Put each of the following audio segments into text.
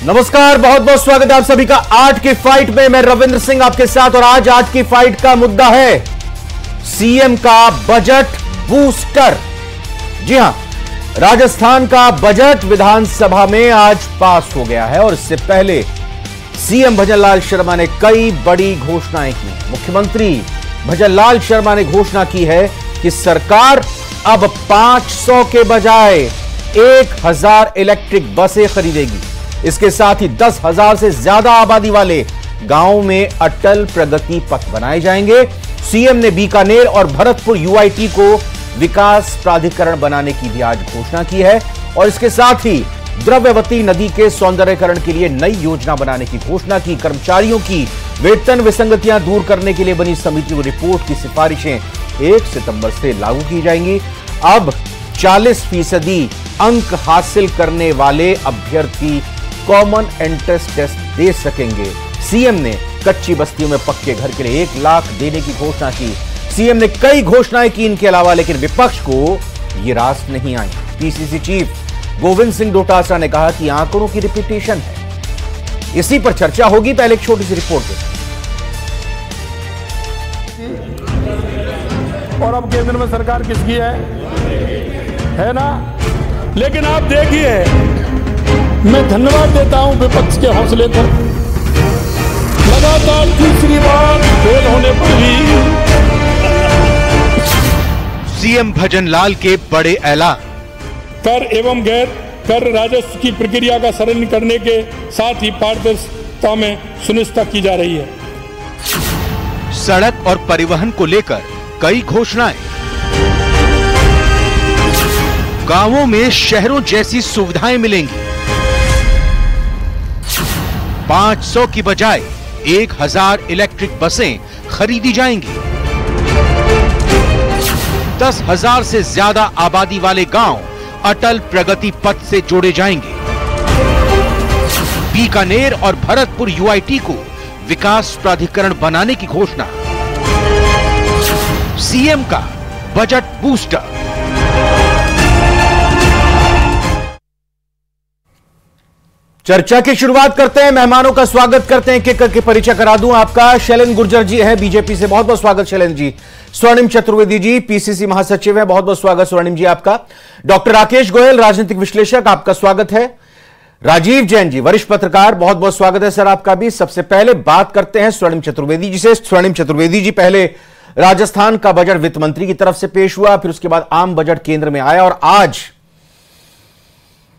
नमस्कार, बहुत बहुत स्वागत है आप सभी का आज की फाइट में। मैं रविंद्र सिंह आपके साथ और आज की फाइट का मुद्दा है सीएम का बजट बूस्टर। जी हां, राजस्थान का बजट विधानसभा में आज पास हो गया है और इससे पहले सीएम भजनलाल शर्मा ने कई बड़ी घोषणाएं की। मुख्यमंत्री भजनलाल शर्मा ने घोषणा की है कि सरकार अब 500 के बजाय 1000 इलेक्ट्रिक बसें खरीदेगी। इसके साथ ही 10,000 से ज्यादा आबादी वाले गांवों में अटल प्रगति पथ बनाए जाएंगे। सीएम ने बीकानेर और भरतपुर यूआईटी को विकास प्राधिकरण बनाने की भी आज घोषणा की है और इसके साथ ही द्रव्यवती नदी के सौंदर्यीकरण के लिए नई योजना बनाने की घोषणा की। कर्मचारियों की वेतन विसंगतियां दूर करने के लिए बनी समिति की रिपोर्ट की सिफारिशें 1 सितंबर से लागू की जाएंगी। अब 40% अंक हासिल करने वाले अभ्यर्थी कॉमन एंट्रेंस टेस्ट दे सकेंगे। सीएम ने कच्ची बस्तियों में पक्के घर के लिए 1 लाख देने की घोषणा की। सीएम ने कई घोषणाएं की इनके अलावा, लेकिन विपक्ष को ये रास नहीं आई। पीसीसी चीफ गोविंद सिंह डोटासरा ने कहा कि आंकड़ों की रिपीटेशन है। इसी पर चर्चा होगी। पहले एक छोटी सी रिपोर्ट दें। और अब केंद्र में सरकार किसकी है ना। लेकिन आप देखिए, मैं धन्यवाद देता हूं विपक्ष के हौसले को। लगातार तीसरी बार फेल होने पर भी सीएम भजनलाल के बड़े ऐलान। कर एवं गैर कर राजस्व की प्रक्रिया का सरल करने के साथ ही पारदर्शिता में सुनिश्चित की जा रही है। सड़क और परिवहन को लेकर कई घोषणाएं। गांवों में शहरों जैसी सुविधाएं मिलेंगी। 500 की बजाय 1000 इलेक्ट्रिक बसें खरीदी जाएंगी। 10,000 से ज्यादा आबादी वाले गांव अटल प्रगति पथ से जोड़े जाएंगे। बीकानेर और भरतपुर यूआईटी को विकास प्राधिकरण बनाने की घोषणा। सीएम का बजट बूस्टर। चर्चा की शुरुआत करते हैं, मेहमानों का स्वागत करते हैं। एक करके परिचय करा दूं आपका। शैलेंद्र गुर्जर जी हैं बीजेपी से, बहुत बहुत स्वागत शैलेंद्र जी। स्वर्णिम चतुर्वेदी जी पीसीसी महासचिव है, बहुत बहुत स्वागत स्वर्णिम जी आपका। डॉक्टर राकेश गोयल राजनीतिक विश्लेषक, आपका स्वागत है। राजीव जैन जी वरिष्ठ पत्रकार, बहुत बहुत स्वागत है सर आपका भी। सबसे पहले बात करते हैं स्वर्णिम चतुर्वेदी जी से। स्वर्णिम चतुर्वेदी जी, पहले राजस्थान का बजट वित्त मंत्री की तरफ से पेश हुआ, फिर उसके बाद आम बजट केंद्र में आया और आज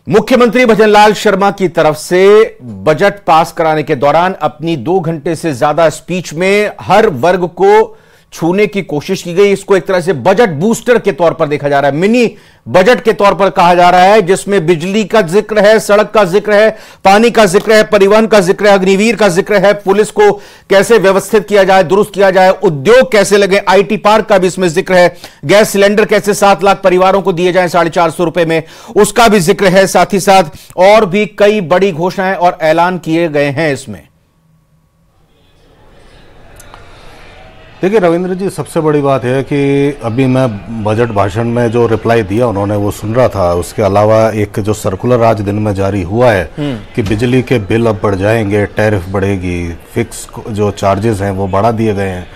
मुख्यमंत्री भजनलाल शर्मा की तरफ से बजट पास कराने के दौरान अपनी 2 घंटे से ज्यादा स्पीच में हर वर्ग को छूने की कोशिश की गई। इसको एक तरह से बजट बूस्टर के तौर पर देखा जा रहा है, मिनी बजट के तौर पर कहा जा रहा है, जिसमें बिजली का जिक्र है, सड़क का जिक्र है, पानी का जिक्र है, परिवहन का जिक्र है, अग्निवीर का जिक्र है, पुलिस को कैसे व्यवस्थित किया जाए, दुरुस्त किया जाए, उद्योग कैसे लगे, आईटी पार्क का भी इसमें जिक्र है, गैस सिलेंडर कैसे 7 लाख परिवारों को दिए जाए 450 रुपए में, उसका भी जिक्र है। साथ ही साथ और भी कई बड़ी घोषणाएं और ऐलान किए गए हैं इसमें। देखिए रविंद्र जी, सबसे बड़ी बात है कि अभी मैं बजट भाषण में जो रिप्लाई दिया उन्होंने वो सुन रहा था। उसके अलावा एक जो सर्कुलर आज दिन में जारी हुआ है कि बिजली के बिल अब बढ़ जाएंगे, टैरिफ बढ़ेगी, फिक्स जो चार्जेस हैं वो बढ़ा दिए गए हैं,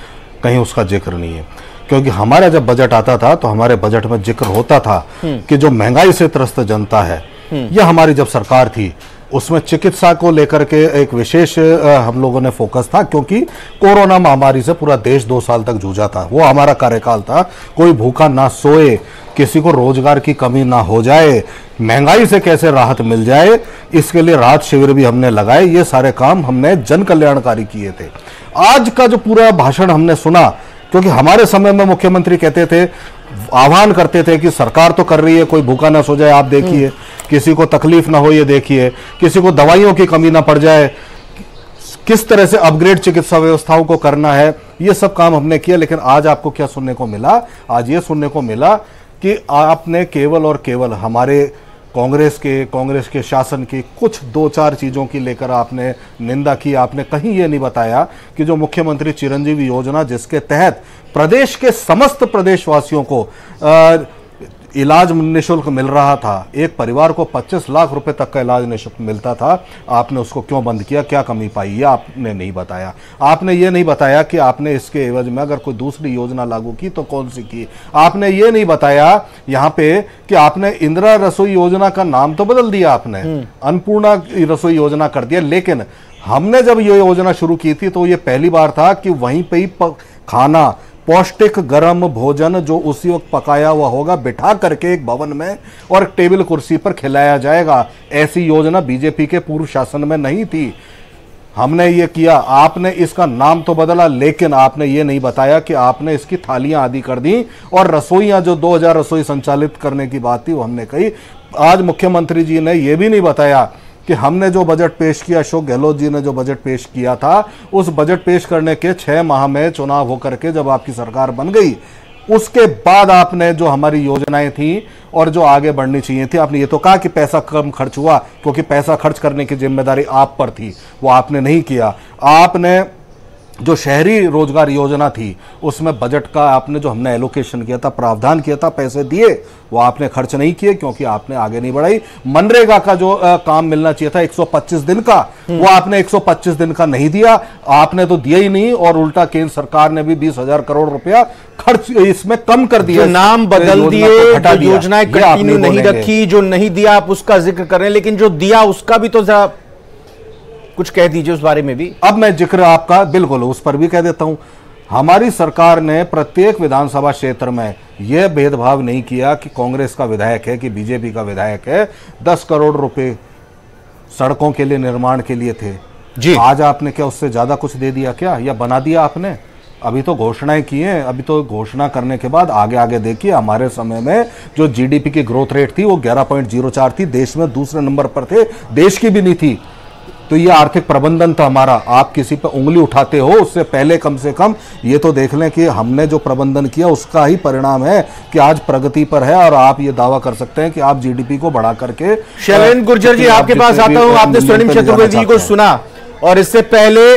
कहीं उसका जिक्र नहीं है। क्योंकि हमारा जब बजट आता था तो हमारे बजट में जिक्र होता था कि जो महंगाई से त्रस्त जनता है, यह हमारी जब सरकार थी उसमें चिकित्सा को लेकर के एक विशेष हम लोगों ने फोकस था, क्योंकि कोरोना महामारी से पूरा देश 2 साल तक जूझा था। वो हमारा कार्यकाल था। कोई भूखा ना सोए, किसी को रोजगार की कमी ना हो जाए, महंगाई से कैसे राहत मिल जाए, इसके लिए राहत शिविर भी हमने लगाए। ये सारे काम हमने जन कल्याणकारी किए थे। आज का जो पूरा भाषण हमने सुना, क्योंकि हमारे समय में मुख्यमंत्री कहते थे, आह्वान करते थे कि सरकार तो कर रही है, कोई भूखा ना सो जाए आप देखिए, किसी को तकलीफ ना हो ये देखिए, किसी को दवाइयों की कमी ना पड़ जाए, किस तरह से अपग्रेड चिकित्सा व्यवस्थाओं को करना है, ये सब काम हमने किया। लेकिन आज आपको क्या सुनने को मिला? आज ये सुनने को मिला कि आपने केवल और केवल हमारे कांग्रेस के शासन की कुछ 2-4 चीज़ों की लेकर आपने निंदा की। आपने कहीं ये नहीं बताया कि जो मुख्यमंत्री चिरंजीवी योजना, जिसके तहत प्रदेश के समस्त प्रदेशवासियों को इलाज निःशुल्क मिल रहा था, एक परिवार को 25 लाख रुपए तक का इलाज निःशुल्क मिलता था, आपने उसको क्यों बंद किया? क्या कमी पाई? ये आपने नहीं बताया। आपने ये नहीं बताया कि आपने इसके एवज में अगर कोई दूसरी योजना लागू की तो कौन सी की। आपने ये नहीं बताया यहाँ पे कि आपने इंदिरा रसोई योजना का नाम तो बदल दिया, आपने अन्नपूर्णा रसोई योजना कर दिया। लेकिन हमने जब ये योजना शुरू की थी तो ये पहली बार था कि वहीं पे ही खाना, पौष्टिक गर्म भोजन जो उसी वक्त पकाया हुआ होगा, बिठा करके एक भवन में और टेबल कुर्सी पर खिलाया जाएगा। ऐसी योजना बीजेपी के पूर्व शासन में नहीं थी। हमने ये किया, आपने इसका नाम तो बदला, लेकिन आपने ये नहीं बताया कि आपने इसकी थालियां आदि कर दी और रसोइयां जो 2000 रसोई संचालित करने की बात थी वो हमने कही। आज मुख्यमंत्री जी ने यह भी नहीं बताया कि हमने जो बजट पेश किया, अशोक गहलोत जी ने जो बजट पेश किया था, उस बजट पेश करने के 6 माह में चुनाव होकर के जब आपकी सरकार बन गई, उसके बाद आपने जो हमारी योजनाएं थी और जो आगे बढ़नी चाहिए थी, आपने ये तो कहा कि पैसा कम खर्च हुआ, क्योंकि पैसा खर्च करने की जिम्मेदारी आप पर थी, वो आपने नहीं किया। आपने जो शहरी रोजगार योजना थी उसमें बजट का आपने जो हमने एलोकेशन किया था, प्रावधान किया था, पैसे दिए, वो आपने खर्च नहीं किए क्योंकि आपने आगे नहीं बढ़ाई। मनरेगा का जो काम मिलना चाहिए था 125 दिन का, वो आपने 125 दिन का नहीं दिया, आपने तो दिया ही नहीं, और उल्टा केंद्र सरकार ने भी 20,000 करोड़ रुपया खर्च इसमें कम कर दिया, नाम बदल दिए, योजनाएं कंटिन्यू नहीं रखी, जो नहीं दिया आप उसका जिक्र कर रहे हैं, लेकिन जो दिया उसका भी तो कुछ कह दीजिए उस बारे में भी। अब मैं जिक्र आपका बिल्कुल उस पर भी कह देता हूं। हमारी सरकार ने प्रत्येक विधानसभा क्षेत्र में यह भेदभाव नहीं किया कि कांग्रेस का विधायक है कि बीजेपी का विधायक है। 10 करोड़ रुपए सड़कों के लिए, निर्माण के लिए थे जी। आज आपने क्या उससे ज्यादा कुछ दे दिया क्या, या बना दिया आपने? अभी तो घोषणाएं की हैं, अभी तो घोषणा करने के बाद आगे आगे देखिए। हमारे समय में जो जीडीपी की ग्रोथ रेट थी वो 11.04 थी, देश में दूसरे नंबर पर थे, देश की भी नहीं थी। तो ये आर्थिक प्रबंधन था हमारा। आप किसी पर उंगली उठाते हो, उससे पहले कम से कम ये तो देख लें कि हमने जो प्रबंधन किया उसका ही परिणाम है कि आज प्रगति पर है, और आप ये दावा कर सकते हैं कि आप जीडीपी को बढ़ा करके। शैलेंद्र गुर्जर जी, आपके पास आता हूं। आपने स्वर्णिम चतुर्वेदी को सुना, और इससे पहले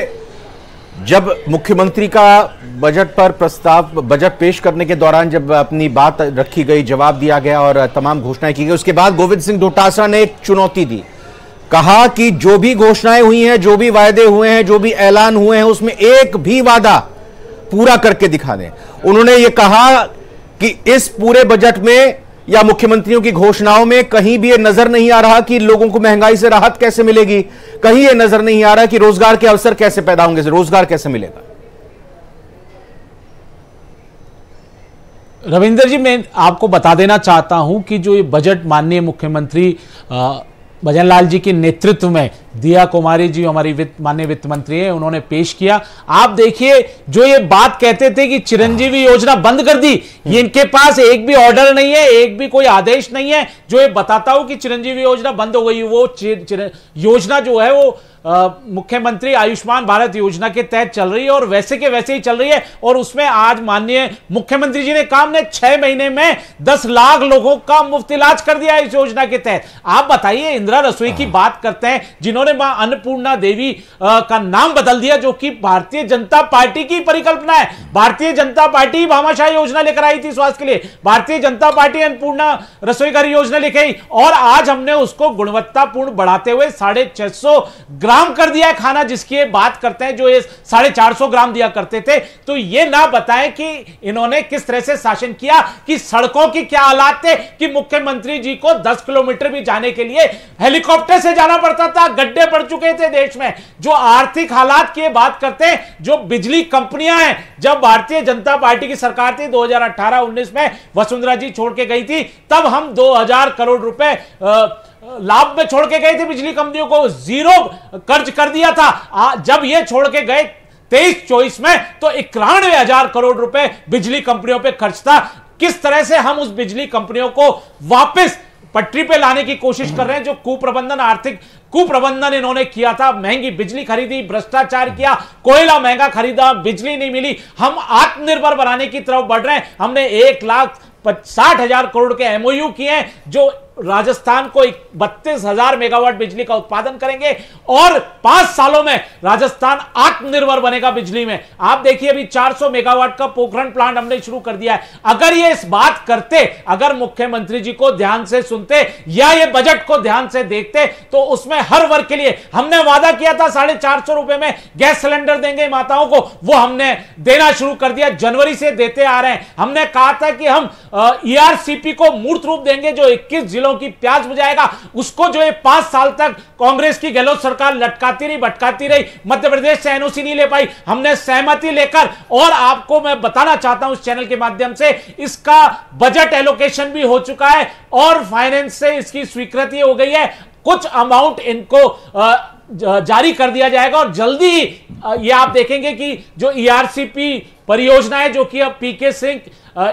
जब मुख्यमंत्री का बजट पर प्रस्ताव, बजट पेश करने के दौरान जब अपनी बात रखी गई, जवाब दिया गया और तमाम घोषणाएं की गई, उसके बाद गोविंद सिंह डोटासरा ने एक चुनौती दी, कहा कि जो भी घोषणाएं हुई हैं, जो भी वायदे हुए हैं, जो भी ऐलान हुए हैं, उसमें एक भी वादा पूरा करके दिखा दें। उन्होंने यह कहा कि इस पूरे बजट में या मुख्यमंत्रियों की घोषणाओं में कहीं भी यह नजर नहीं आ रहा कि लोगों को महंगाई से राहत कैसे मिलेगी, कहीं यह नजर नहीं आ रहा कि रोजगार के अवसर कैसे पैदा होंगे, रोजगार कैसे मिलेगा। रविंदर जी, मैं आपको बता देना चाहता हूं कि जो ये बजट माननीय मुख्यमंत्री भजन लाल जी के नेतृत्व में दिया कुमारी जी हमारी माननीय वित्त मंत्री है, उन्होंने पेश किया। आप देखिए, जो ये बात कहते थे कि चिरंजीवी योजना बंद कर दी, ये इनके पास एक भी ऑर्डर नहीं है, एक भी कोई आदेश नहीं है जो ये बताता हो कि चिरंजीवी योजना बंद हो गई। वो योजना जो है वो मुख्यमंत्री आयुष्मान भारत योजना के तहत चल रही है और वैसे के वैसे ही चल रही है। और उसमें आज माननीय मुख्यमंत्री जी ने काम ने 6 महीने में 10 लाख लोगों का मुफ्त इलाज कर दिया इस योजना के तहत। आप बताइए, इंदिरा रसोई की बात करते हैं जिन्होंने मां अन्नपूर्णा देवी का नाम बदल दिया, जो कि भारतीय जनता पार्टी की परिकल्पना है। भारतीय जनता पार्टी भामाशाह योजना लेकर आई थी स्वास्थ्य के लिए, भारतीय जनता पार्टी अन्नपूर्णा रसोई घर योजना लेकर आई, और आज हमने उसको गुणवत्तापूर्ण बढ़ाते हुए 650 ग्राम कर दिया है खाना, जिसकी बात करते हैं, जो ये 450 ग्राम दिया करते थे। तो ये ना बताएं कि इन्होंने किस तरह से शासन किया, कि सड़कों की क्या हालात थे कि मुख्यमंत्री जी को 10 किलोमीटर भी जाने के लिए हेलीकॉप्टर से जाना पड़ता था, गड्ढे पड़ चुके थे देश में। जो आर्थिक हालात की बात करते हैं, जो बिजली कंपनियां हैं, जब भारतीय जनता पार्टी की सरकार थी 2018-19 में वसुंधरा जी छोड़ के गई थी, तब हम 2000 करोड़ रुपए लाभ में छोड़ के गए थे बिजली कंपनियों को, जीरो कर्ज कर दिया था। जब ये छोड़ के गए 23-24 में, तो 91,000 करोड़ रुपए बिजली कंपनियों पे खर्च था। किस तरह से हम उस बिजली कंपनियों को वापस पटरी पे लाने की कोशिश कर रहे हैं। जो कुप्रबंधन, आर्थिक कुप्रबंधन इन्होंने किया था, महंगी बिजली खरीदी, भ्रष्टाचार किया, कोयला महंगा खरीदा, बिजली नहीं मिली। हम आत्मनिर्भर बनाने की तरफ बढ़ रहे हैं। हमने 1,60,000 करोड़ के MOU किए हैं, जो राजस्थान को 32,000 मेगावाट बिजली का उत्पादन करेंगे और 5 सालों में राजस्थान आत्मनिर्भर बनेगा बिजली में। आप देखिए अभी 400 मेगावाट का पोखरण प्लांट हमने शुरू कर दिया है। अगर ये इस बात करते, अगर मुख्यमंत्री जी को ध्यान से सुनते या ये बजट को ध्यान से देखते तो उसमें हर वर्ग के लिए हमने वादा किया था 450 रुपए में गैस सिलेंडर देंगे माताओं को, वो हमने देना शुरू कर दिया, जनवरी से देते आ रहे हैं। हमने कहा था कि हम ERCP को मूर्त रूप देंगे जो 21 जिलों की प्यास बुझाएगा, उसको जो ये 5 साल तक कांग्रेस की गहलोत सरकार लटकाती रही भटकाती रही, मध्य प्रदेश से NOC नहीं ले पाई, हमने सहमति लेकर, और आपको मैं बताना चाहता हूं इस चैनल के माध्यम से, इसका बजट एलोकेशन भी हो चुका है और फाइनेंस से इसकी स्वीकृति हो गई है। कुछ अमाउंट इनको जारी कर दिया जाएगा और जल्दी ये आप देखेंगे कि जो ERCP परियोजना है, जो कि अब PK सिंह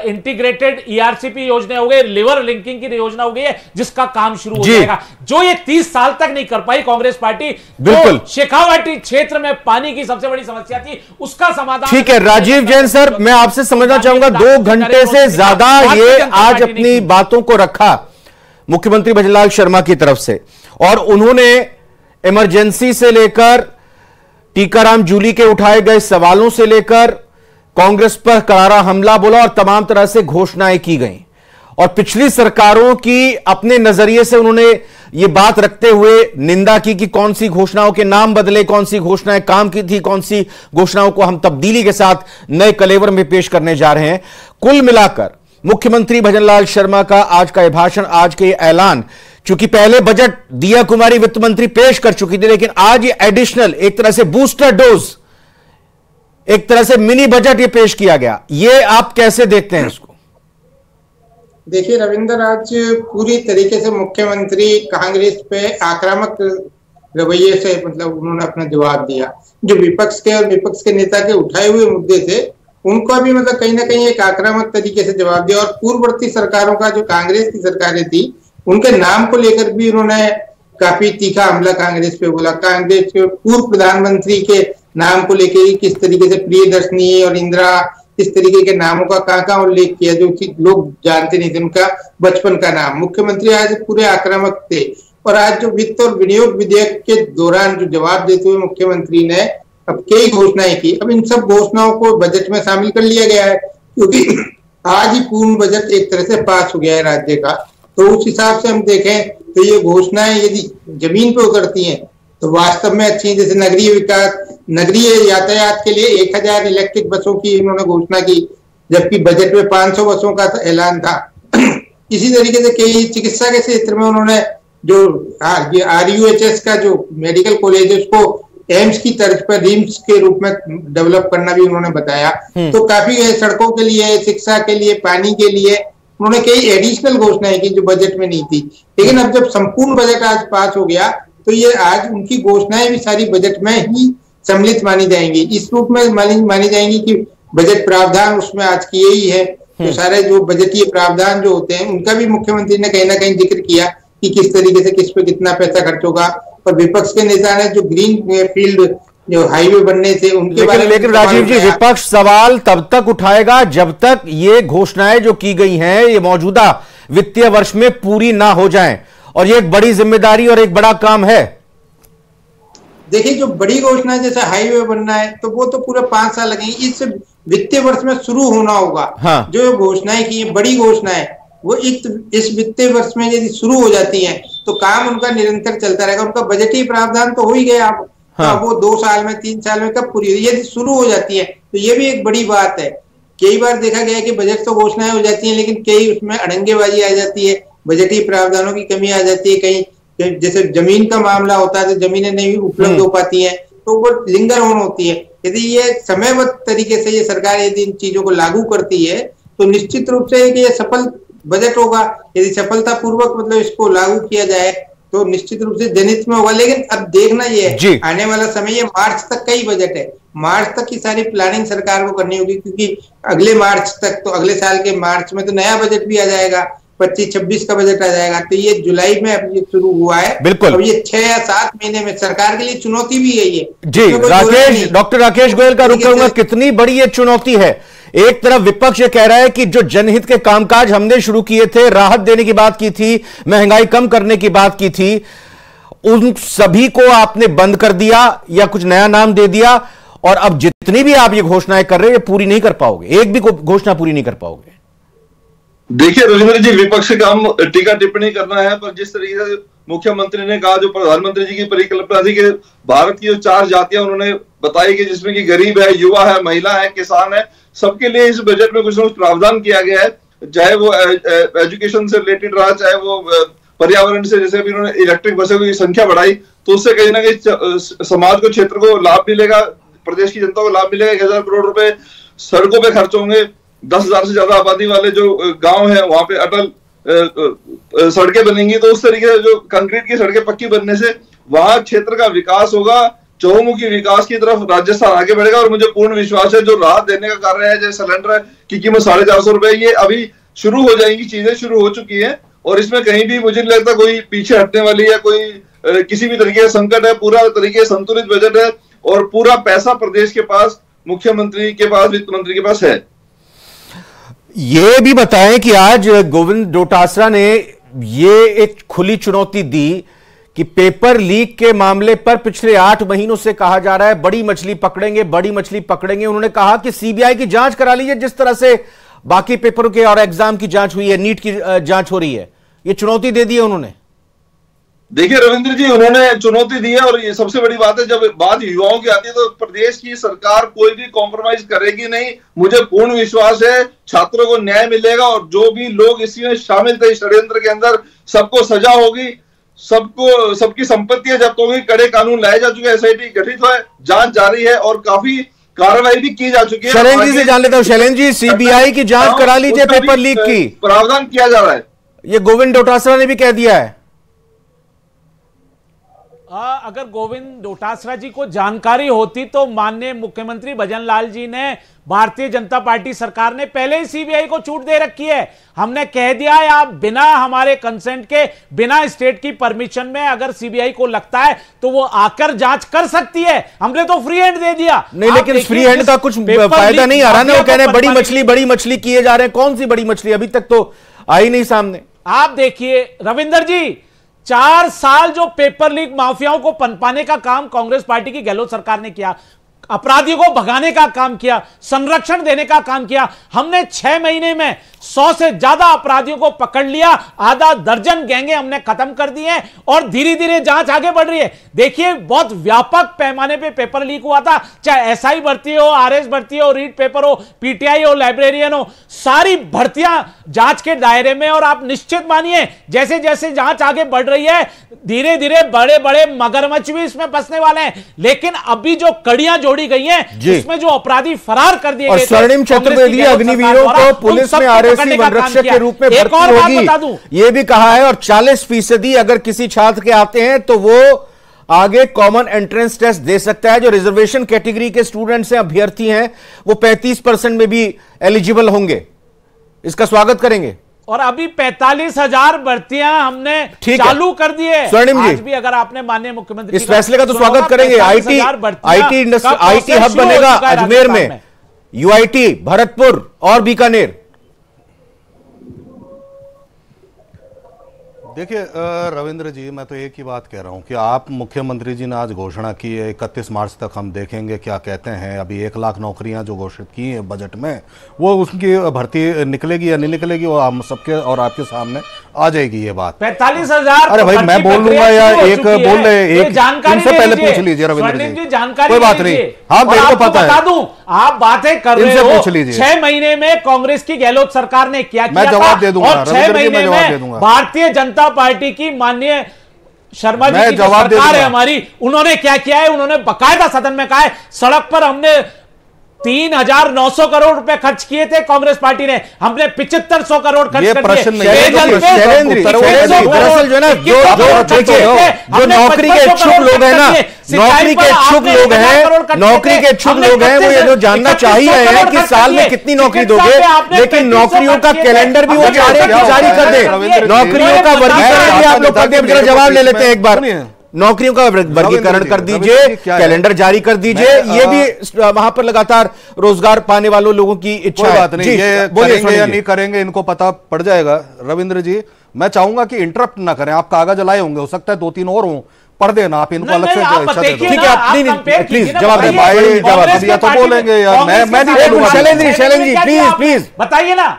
इंटीग्रेटेड ERCP योजना हो गई, लिवर लिंकिंग की योजना हो गई है, जिसका काम शुरू हो जाएगा। जो ये 30 साल तक नहीं कर पाई कांग्रेस पार्टी, जो शेखावाटी क्षेत्र में पानी की सबसे बड़ी समस्या थी, उसका समाधान। ठीक है राजीव जैन सर, मैं आपसे समझना चाहूंगा, 2 घंटे से ज्यादा ये आज अपनी बातों को रखा मुख्यमंत्री भजनलाल शर्मा की तरफ से, और उन्होंने इमरजेंसी से लेकर टीकाराम जूली के उठाए गए सवालों से लेकर कांग्रेस पर करारा हमला बोला और तमाम तरह से घोषणाएं की गई, और पिछली सरकारों की अपने नजरिए से उन्होंने ये बात रखते हुए निंदा की कि कौन सी घोषणाओं के नाम बदले, कौन सी घोषणाएं काम की थी, कौन सी घोषणाओं को हम तब्दीली के साथ नए कलेवर में पेश करने जा रहे हैं। कुल मिलाकर मुख्यमंत्री भजनलाल शर्मा का आज का भाषण, आज के ऐलान, चूंकि पहले बजट दिया कुमारी वित्त मंत्री पेश कर चुकी थी, लेकिन आज ये एडिशनल एक तरह से बूस्टर डोज, एक तरह से मिनी बजट ये पेश किया गया, ये आप कैसे देखते हैं इसको? देखिए रविंद्र, आज पूरी तरीके से मुख्यमंत्री कांग्रेस पे आक्रामक रवैये से मतलब उन्होंने अपना जवाब दिया। जो विपक्ष के और विपक्ष के नेता के उठाए हुए मुद्दे थे उनको भी मतलब कहीं ना कहीं एक आक्रामक तरीके से जवाब दिया, और पूर्ववर्ती सरकारों का जो कांग्रेस की सरकारें थी उनके नाम को लेकर भी उन्होंने काफी तीखा हमला कांग्रेस पे बोला। कांग्रेस के पूर्व प्रधानमंत्री के नाम को लेकर किस तरीके से प्रियदर्शनी और इंदिरा, इस तरीके के नामों का कहाँ उल्लेख किया जो लोग जानते नहीं थे, उनका बचपन का नाम। मुख्यमंत्री आज पूरे आक्रामक थे, और आज जो वित्त और विनियोग विधेयक के दौरान जो जवाब देते हुए मुख्यमंत्री ने अब कई घोषणाएं की, अब इन सब घोषणाओं को बजट में शामिल कर लिया गया है, क्योंकि आज ही पूर्ण बजट एक तरह से पास हो गया है राज्य का। तो उस हिसाब से हम देखें तो ये घोषणाएं यदि जमीन पे उतरती हैं तो वास्तव में अच्छी है। जैसे नगरीय विकास, नगरीय यातायात के लिए 1000 इलेक्ट्रिक बसों की इन्होंने घोषणा की, जबकि बजट में 500 बसों का ऐलान था। इसी तरीके से कई चिकित्सा के क्षेत्र में उन्होंने जो RUHS का जो मेडिकल कॉलेज है उसको एम्स की तर्ज पर रिम्स के रूप में डेवलप करना भी उन्होंने बताया। तो काफी सड़कों के लिए, शिक्षा के लिए, पानी के लिए उन्होंने कई एडिशनल घोषणाएं की जो बजट में नहीं थी। लेकिन अब जब संपूर्ण बजट आज पास हो गया तो ये आज उनकी घोषणाएं भी सारी बजट में ही सम्मिलित मानी जाएंगी, इस रूप में मानी जाएंगी कि बजट प्रावधान उसमें आज किए ही है। तो सारे जो बजटीय प्रावधान जो होते हैं उनका भी मुख्यमंत्री ने कहीं ना कहीं जिक्र किया कि किस तरीके से किस पे कितना पैसा खर्च होगा। और विपक्ष के नेता ने जो ग्रीन फील्ड जो हाईवे बनने थे उनके बारे में, लेकिन राजीव जी, विपक्ष सवाल तब तक उठाएगा जब तक ये घोषणाएं जो की गई हैं ये मौजूदा वित्तीय वर्ष में पूरी ना हो जाएं, और ये एक बड़ी जिम्मेदारी और एक बड़ा काम है। देखिए, जो बड़ी घोषणा जैसे हाईवे बनना है तो वो तो पूरे 5 साल लगेंगे, इस वित्तीय वर्ष में शुरू होना होगा। हाँ। जो घोषणाएं की बड़ी घोषणाएं वो इस वित्तीय वर्ष में यदि शुरू हो जाती हैं तो काम उनका निरंतर चलता रहेगा। उनका बजटीय प्रावधान तो हो ही गया, हाँ। वो 2 साल में 3 साल में कब पूरी होगी, यदि शुरू हो जाती है तो ये भी एक बड़ी बात है। कई बार देखा गया है कि बजट तो घोषणाएं हो जाती हैं लेकिन कई उसमें अड़ंगेबाजी आ जाती है, बजटीय प्रावधानों की कमी आ जाती है। कहीं जैसे जमीन का मामला होता है तो जमीनें नहीं उपलब्ध हो पाती हैं तो वो लिंगर ऑन होती है। यदि ये समयबद्ध तरीके से ये सरकार यदि इन चीजों को लागू करती है तो निश्चित रूप से ये सफल बजट होगा। यदि सफलतापूर्वक मतलब इसको लागू किया जाए तो निश्चित रूप से जनहित में होगा। लेकिन अब देखना ये है आने वाला समय, ये मार्च तक का ही बजट है, मार्च तक की सारी प्लानिंग सरकार को करनी होगी, क्योंकि अगले मार्च तक तो अगले साल के मार्च में तो नया बजट भी आ जाएगा, 25-26 का बजट आ जाएगा। तो ये जुलाई में अब ये शुरू हुआ है, बिल्कुल। अब ये 6 या 7 महीने में सरकार के लिए चुनौती भी है ये जी। राकेश, डॉक्टर राकेश गोयल का रुक करूंगा, कितनी बड़ी ये चुनौती है एक तरफ विपक्ष ये कह रहा है कि जो जनहित के कामकाज हमने शुरू किए थे, राहत देने की बात की थी, महंगाई कम करने की बात की थी, उन सभी को आपने बंद कर दिया या कुछ नया नाम दे दिया, और अब जितनी भी आप ये घोषणाएं कर रहे हैं ये पूरी नहीं कर पाओगे, एक भी घोषणा पूरी नहीं कर पाओगे। देखिए रविंद्र जी, विपक्ष का काम टीका टिप्पणी करना है, पर जिस तरीके से मुख्यमंत्री ने कहा, जो प्रधानमंत्री जी की परिकल्पना थी कि भारत की जो 4 जातियां उन्होंने बताई कि जिसमें कि गरीब है, युवा है, महिला है, किसान है, सबके लिए इस बजट में कुछ ना कुछ प्रावधान किया गया है, चाहे वो एजुकेशन से रिलेटेड रहा, चाहे वो पर्यावरण से, जैसे अभी उन्होंने इलेक्ट्रिक बसों की संख्या बढ़ाई, तो उससे कहीं ना कहीं समाज को, क्षेत्र को लाभ मिलेगा, प्रदेश की जनता को लाभ मिलेगा। 1000 करोड़ रुपए सड़कों पे खर्च होंगे, 10,000 से ज्यादा आबादी वाले जो गांव है वहां पे अटल सड़कें बनेंगी, तो उस तरीके से जो कंक्रीट की सड़कें पक्की बनने से वहां क्षेत्र का विकास होगा, चहुमुखी विकास की तरफ राजस्थान आगे बढ़ेगा। और मुझे पूर्ण विश्वास है जो राहत देने का कार्य है, जैसे सिलेंडर की कीमत 450 रुपए, ये अभी शुरू हो जाएंगी, चीजें शुरू हो चुकी है, और इसमें कहीं भी मुझे नहीं लगता कोई पीछे हटने वाली या कोई किसी भी तरीके का संकट है। पूरा तरीके संतुलित बजट है और पूरा पैसा प्रदेश के पास, मुख्यमंत्री के पास, वित्त मंत्री के पास है। ये भी बताएं कि आज गोविंद डोटासरा ने ये एक खुली चुनौती दी कि पेपर लीक के मामले पर पिछले 8 महीनों से कहा जा रहा है बड़ी मछली पकड़ेंगे, बड़ी मछली पकड़ेंगे। उन्होंने कहा कि सीबीआई की जांच करा लीजिए, जिस तरह से बाकी पेपरों के और एग्जाम की जांच हुई है, नीट की जांच हो रही है। ये चुनौती दे दी है उन्होंने। देखिए रविंद्र जी, उन्होंने चुनौती दी है, और ये सबसे बड़ी बात है, जब बात युवाओं की आती है तो प्रदेश की सरकार कोई भी कॉम्प्रोमाइज करेगी नहीं। मुझे पूर्ण विश्वास है छात्रों को न्याय मिलेगा, और जो भी लोग इसमें शामिल थे षड्यंत्र के अंदर, सबको सजा होगी, सबको, सबकी संपत्तियां जब्त होगी, कड़े कानून लाए जा चुके हैं, एसआईटी गठित है, जांच जारी है और काफी कार्रवाई भी की जा चुकी है। शैलेंद्र जी से जान लेता हूं। शैलेंद्र जी, सीबीआई की जांच करा लीजिए पेपर लीक की, प्रावधान किया जा रहा है, ये गोविंद डोटासरा ने भी कह दिया है। अगर गोविंद डोटासरा जी को जानकारी होती तो माननीय मुख्यमंत्री भजनलाल जी ने, भारतीय जनता पार्टी सरकार ने पहले ही सीबीआई को छूट दे रखी है। हमने कह दिया है आप बिना हमारे कंसेंट के, बिना स्टेट की परमिशन में अगर सीबीआई को लगता है तो वो आकर जांच कर सकती है। हमने तो फ्री हैंड दे दिया। नहीं, लेकिन फ्री हैंड का कुछ फायदा नहीं आ रहा ना। वो कह रहे हैं बड़ी मछली किए जा रहे हैं। कौन सी बड़ी मछली? अभी तक तो आई नहीं सामने। आप देखिए रविंदर जी, 4 साल जो पेपर लीक माफियाओं को पनपाने का काम कांग्रेस पार्टी की गहलोत सरकार ने किया, अपराधियों को भगाने का काम किया, संरक्षण देने का काम किया। हमने 6 महीने में 100 से ज्यादा अपराधियों को पकड़ लिया, आधा दर्जन गैंगे हमने खत्म कर दिए हैं, और धीरे धीरे जांच आगे बढ़ रही है। देखिए, बहुत व्यापक पैमाने पे पेपर लीक हुआ था, चाहे एसआई भर्ती हो, आरएस भर्ती हो, रीड पेपर हो, पीटीआई हो, लाइब्रेरियन हो, सारी भर्तियां जांच के दायरे में। और आप निश्चित मानिए, जैसे जैसे जांच आगे बढ़ रही है, धीरे धीरे बड़े बड़े मगरमच्छ भी इसमें फंसने वाले हैं। लेकिन अभी जो कड़ियां जोड़ी गई हैं, उसमें जो अपराधी फरार कर दिए गए, स्वर्णिम चतुर्वेदी अग्निवीरों को पुलिस में आरएसी वनरक्षक के रूप में भर्ती होगी, ये भी कहा है। और 40% अगर किसी छात्र के आते हैं तो वो आगे कॉमन एंट्रेंस टेस्ट दे सकता है। जो रिजर्वेशन कैटेगरी के स्टूडेंट्स हैं, अभ्यर्थी हैं, वो 35% में भी एलिजिबल होंगे। इसका स्वागत करेंगे। और अभी 45,000 भर्तियां हमने चालू कर दी है। स्वर्णिम जी, आज भी अगर आपने माननीय मुख्यमंत्री इस फैसले का तो स्वागत करेंगे। आईटी हब बनेगा अजमेर में, यूआईटी भरतपुर और बीकानेर। देखिए रविंद्र जी, मैं तो एक ही बात कह रहा हूं कि आप मुख्यमंत्री जी ने आज घोषणा की है 31 मार्च तक हम देखेंगे क्या कहते हैं। अभी 1 लाख नौकरियां जो घोषित की हैं बजट में, वो उसकी भर्ती निकलेगी या नहीं निकलेगी, वो हम सबके और आपके सामने आ जाएगी ये बात। 45,000। अरे भाई, मैं बोल लूंगा या एक बोल रहे, एक इनसे पहले पूछ लीजिए रविंद्र जी, जानकारी कोई बात नहीं। हाँ, मेरे को पता है, आप बातें कर रहे हो। पूछ लीजिए। 6 महीने में कांग्रेस की गहलोत सरकार ने क्या किया, मैं जवाब दे दूंगा। और 6 महीने में भारतीय जनता पार्टी की माननीय शर्मा जी की सरकार है हमारी, उन्होंने क्या किया है। उन्होंने बकायदा सदन में कहा है, सड़क पर हमने 3,900 करोड़ रुपए खर्च किए थे कांग्रेस पार्टी ने, हमने 7500 करोड़ खर्च कर दिए। दरअसल जो है ना, जो नौकरी के इच्छुक लोग हैं ना, नौकरी के इच्छुक लोग हैं, नौकरी के इच्छुक लोग हैं, वो ये जो जानना चाह रहे हैं कि साल में कितनी नौकरी दोगे, लेकिन नौकरियों का कैलेंडर भी वो चाह रहे हैं कि जारी कर दे, नौकरियों का वर्गीकरण भी आप लोग कर दे। जरा जवाब ले लेते हैं एक बार। नौकरियों का वर्गीकरण कर दीजिए, कैलेंडर जारी कर दीजिए, ये भी वहां पर लगातार रोजगार पाने वालों लोगों की इच्छा है। बात नहीं, ये करेंगे या नहीं करेंगे इनको पता पड़ जाएगा। रविंद्र जी, मैं चाहूंगा कि इंटरप्ट ना करें, आप कागज लाए होंगे, हो सकता है 2-3 और हों, पढ़ देना आप इनको अलग से। ठीक है, आप प्लीज जवाब दें भाई, जवाब दिया तो बोलेंगे यार, मैं नहीं बोलूंगा। शैलेंद्र जी प्लीज बताइए ना।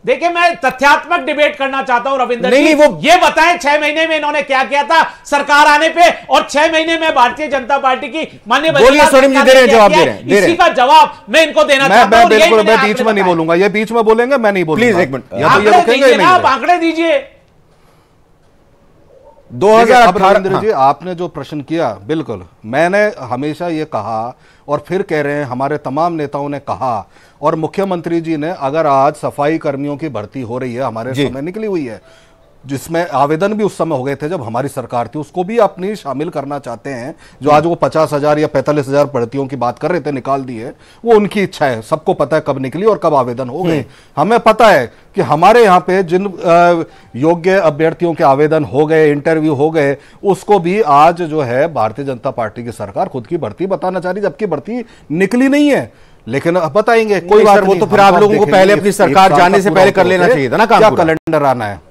देखिए, मैं तथ्यात्मक डिबेट करना चाहता हूं रविंद्र जी। वो ये बताएं 6 महीने में इन्होंने क्या किया था सरकार आने पे, और 6 महीने में भारतीय जनता पार्टी की माननीय बोलिए स्वर्णिम जी, दे रहे हैं जवाब, दे रहे हैं इसी का जवाब मैं इनको देना चाहता हूं। बिल्कुल, मैं बीच में नहीं बोलूंगा, ये बीच में बोलेंगे, मैं नहीं बोलूंगा। प्लीज एक मिनट, आप आंकड़े दीजिए। 2018 जी, आपने जो प्रश्न किया, बिल्कुल मैंने हमेशा ये कहा और फिर कह रहे हैं, हमारे तमाम नेताओं ने कहा, और मुख्यमंत्री जी ने, अगर आज सफाई कर्मियों की भर्ती हो रही है, हमारे समय निकली हुई है, जिसमें आवेदन भी उस समय हो गए थे जब हमारी सरकार थी, उसको भी अपनी शामिल करना चाहते हैं, जो आज वो 50,000 या 45,000 भर्तियों की बात कर रहे थे, निकाल दी है, वो उनकी इच्छा है। सबको पता है कब निकली और कब आवेदन हो गए। हमें पता है कि हमारे यहाँ पे जिन योग्य अभ्यर्थियों के आवेदन हो गए, इंटरव्यू हो गए, उसको भी आज जो है भारतीय जनता पार्टी की सरकार खुद की भर्ती बताना चाह रही, जबकि भर्ती निकली नहीं है। लेकिन बताएंगे, कोई बात नहीं, वो तो फिर आप लोगों को पहले अपनी सरकार जाने से पहले कर लेना चाहिए था ना। क्या कैलेंडर आना है?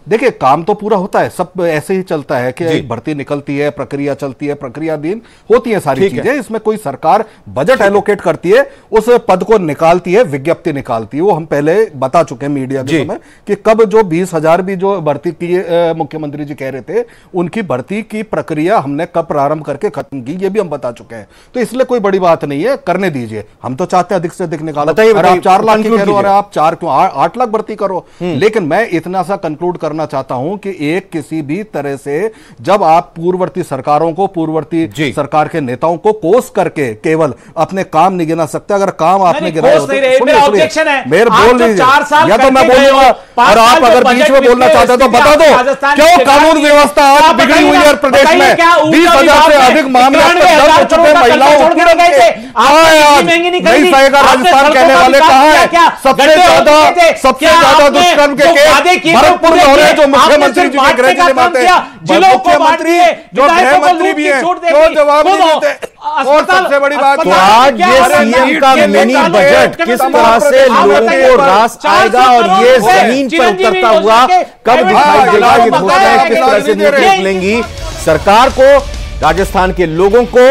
देखिए, काम तो पूरा होता है, सब ऐसे ही चलता है कि भर्ती निकलती है, प्रक्रिया चलती है, प्रक्रियाधीन होती है सारी चीजें। इसमें कोई सरकार बजट एलोकेट करती है, उस पद को निकालती है, विज्ञप्ति निकालती है। वो हम पहले बता चुके हैं मीडिया के समय कि कब जो 20,000 भी जो भर्ती की मुख्यमंत्री जी कह रहे थे, उनकी भर्ती की प्रक्रिया हमने कब प्रारंभ करके खत्म की, ये भी हम बता चुके हैं। तो इसलिए कोई बड़ी बात नहीं है, करने दीजिए। हम तो चाहते हैं अधिक से अधिक निकालो। आप 4 लाख की कह रहे हो, और आप 4 क्यों 8 लाख भर्ती करो। लेकिन मैं इतना सा कंक्लूड करना चाहता हूं कि एक किसी भी तरह से जब आप पूर्ववर्ती सरकारों को, पूर्ववर्ती सरकार के नेताओं को कोस करके केवल अपने काम नहीं गिना सकते। अगर काम आपने गिनाए हो तो मेरे बोल लीजिए, या तो मैं बोलूंगा, और आप अगर बीच में बोलना चाहते हैं तो बता दो क्यों कानून व्यवस्था आज बिगड़ी हुई है प्रदेश में। 20,000 से अधिक मामले दर्ज हो चुके, महिलाओं नहीं सहेगा राजस्थान कहने वाले कहां है? सबसे ज्यादा दुष्कर्म के केस भरतपुर में हो रहे हैं, जो मुख्यमंत्री जी के गृह जिले में आते हैं, मुख्यमंत्री जो गृह मंत्री भी हैं, क्यों जवाब नहीं देते? और सबसे बड़ी बात, तो आज ये सीएम का मिनी बजट किस तरह से लोगों को रास आएगा और ये जमीन पर उतरता हुआ कब दिखाई देगा, ये घोषणाएं किस तरह से निकलेंगी सरकार को, राजस्थान के लोगों को,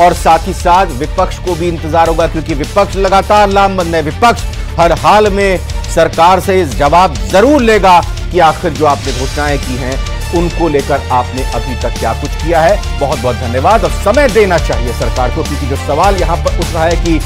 और साथ ही साथ विपक्ष को भी इंतजार होगा, क्योंकि विपक्ष लगातार लामबंद है। विपक्ष हर हाल में सरकार से इस जवाब जरूर लेगा कि आखिर जो आपने घोषणाएं की हैं उनको लेकर आपने अभी तक क्या कुछ किया है। बहुत बहुत धन्यवाद। और समय देना चाहिए सरकार को, क्योंकि जो सवाल यहां पर उठ रहा है कि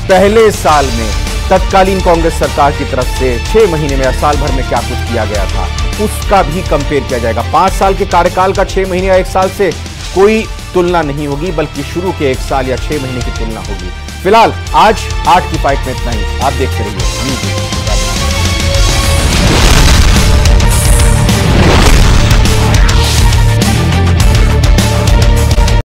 पहले साल में तत्कालीन कांग्रेस सरकार की तरफ से 6 महीने में या साल भर में क्या कुछ किया गया था, उसका भी कंपेयर किया जाएगा। 5 साल के कार्यकाल का 6 महीने या 1 साल से कोई तुलना नहीं होगी, बल्कि शुरू के 1 साल या 6 महीने की तुलना होगी। फिलहाल आज 8 की फाइट में इतना ही। आप देखते रहिए।